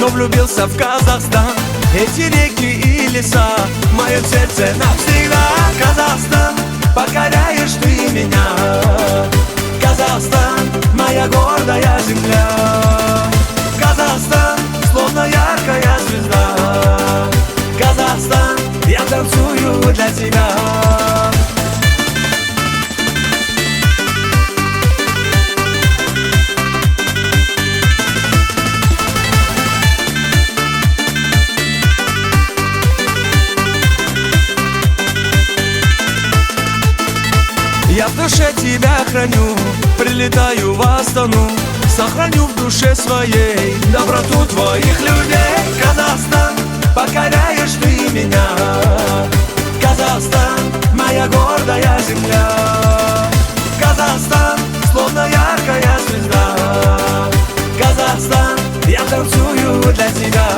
но влюбился в Казахстан. Эти реки и леса, мое сердце навсегда. Казахстан, покоряешь ты меня. Казахстан, моя гордая земля. Казахстан, словно яркая звезда. Казахстан, я танцую для тебя. Я в душе тебя храню, прилетаю в Астану, сохраню в душе своей доброту твоих людей. Казахстан, покоряешь ты меня. Казахстан, моя гордая земля. Казахстан, словно яркая звезда. Казахстан, я танцую для тебя.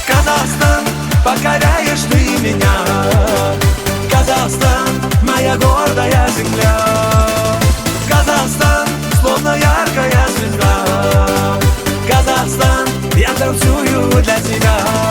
Казахстан, покоряешь ты меня. Казахстан, моя гордая земля. Казахстан, словно яркая звезда. Казахстан, я танцую для тебя.